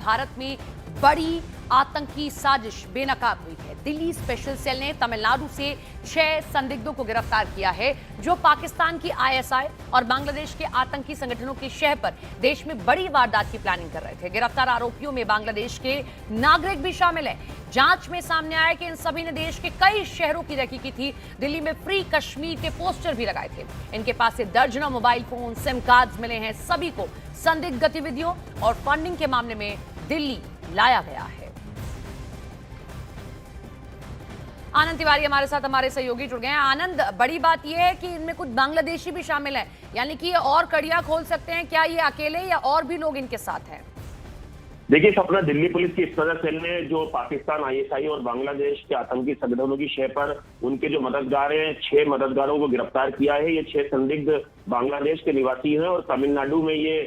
भारत में बड़ी आतंकी साजिश बेनकाब हुई है। दिल्ली स्पेशल सेल ने तमिलनाडु से 6 संदिग्धों को गिरफ्तार किया है जो पाकिस्तान की आईएसआई और बांग्लादेश के आतंकी संगठनों के शह पर देश में बड़ी वारदात की प्लानिंग कर रहे थे। गिरफ्तार आरोपियों में बांग्लादेश के नागरिक भी शामिल हैं। जांच में सामने आया कि इन सभी ने देश के कई शहरों की रेकी की थी। दिल्ली में फ्री कश्मीर के पोस्टर भी लगाए थे। इनके पास से दर्जनों मोबाइल फोन, सिम कार्ड्स मिले हैं। सभी को संदिग्ध गतिविधियों और फंडिंग के मामले में दिल्ली लाया गया है। आनंद तिवारी हमारे साथ हमारे सहयोगी जुड़ गए हैं। आनंद, बड़ी बात यह है कि इनमें कुछ बांग्लादेशी भी शामिल हैं, यानी कि ये और कड़ियां खोल सकते हैं। क्या ये अकेले या और भी लोग इनके साथ हैं? देखिए सपना, दिल्ली पुलिस की स्पेशल सेल ने जो पाकिस्तान आईएसआई और बांग्लादेश के आतंकी संगठनों की शह पर उनके जो मददगार हैं, 6 मददगारों को गिरफ्तार किया है। ये 6 संदिग्ध बांग्लादेश के निवासी हैं और तमिलनाडु में ये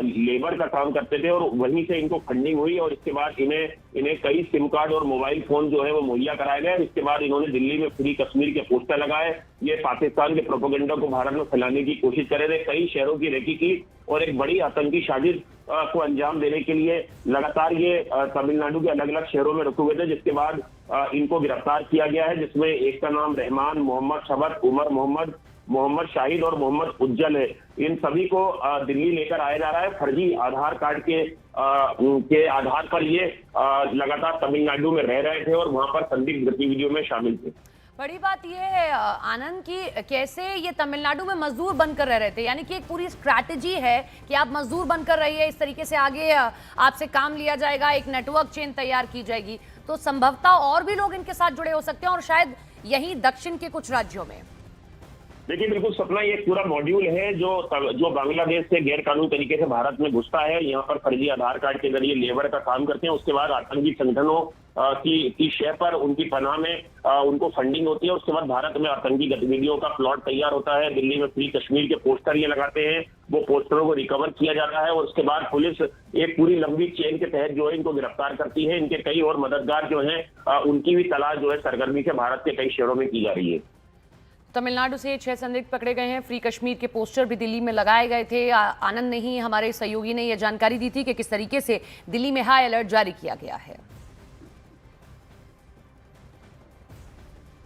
लेबर का काम करते थे और वहीं से इनको फंडिंग हुई और इसके बाद इन्हें कई सिम कार्ड और मोबाइल फोन जो है वो मुहैया कराए गए। इसके बाद इन्होंने दिल्ली में फ्री कश्मीर के पोस्टर लगाए। ये पाकिस्तान के प्रोपेगेंडा को भारत में फैलाने की कोशिश कर रहे थे। कई शहरों की रेकी की और एक बड़ी आतंकी साजिश को अंजाम देने के लिए लगातार ये तमिलनाडु के अलग अलग शहरों में रुके हुए थे, जिसके बाद इनको गिरफ्तार किया गया है, जिसमें एक का नाम रहमान, मोहम्मद शबत, उमर मोहम्मद, मोहम्मद शाहिद और मोहम्मद उज्जल है। इन सभी को दिल्ली लेकर आया जा रहा है। फर्जी आधार कार्ड के आधार पर ये लगातार तमिलनाडु में रह रहे थे और वहां पर संदिग्ध गतिविधियों में शामिल थे। बड़ी बात यह है आनंद की कैसे ये तमिलनाडु में मजदूर बनकर रह रहे थे, यानी कि एक पूरी स्ट्रैटेजी है कि आप मजदूर बनकर रहिए, इस तरीके से आगे आपसे काम लिया जाएगा, एक नेटवर्क चेन तैयार की जाएगी। तो संभवतः और भी लोग इनके साथ जुड़े हो सकते हैं और शायद यही दक्षिण के कुछ राज्यों में। देखिए बिल्कुल सपना, ये पूरा मॉड्यूल है जो बांग्लादेश से गैर कानूनी तरीके से भारत में घुसता है, यहाँ पर फर्जी आधार कार्ड के जरिए लेबर का काम करते हैं। उसके बाद आतंकी संगठनों की शह पर उनकी पनाह में उनको फंडिंग होती है। उसके बाद भारत में आतंकी गतिविधियों का प्लॉट तैयार होता है। दिल्ली में फ्री कश्मीर के पोस्टर ये लगाते हैं, वो पोस्टरों को रिकवर किया जाता है और उसके बाद पुलिस एक पूरी लंबी चेन के तहत जो है इनको गिरफ्तार करती है। इनके कई और मददगार जो हैं उनकी भी तलाश जो है सरगर्मी से भारत के कई शहरों में की जा रही है। तमिलनाडु से 6 संदिग्ध पकड़े गए हैं। फ्री कश्मीर के पोस्टर भी दिल्ली में लगाए गए थे। आनंद ने ही, हमारे सहयोगी ने यह जानकारी दी थी कि किस तरीके से दिल्ली में हाई अलर्ट जारी किया गया है।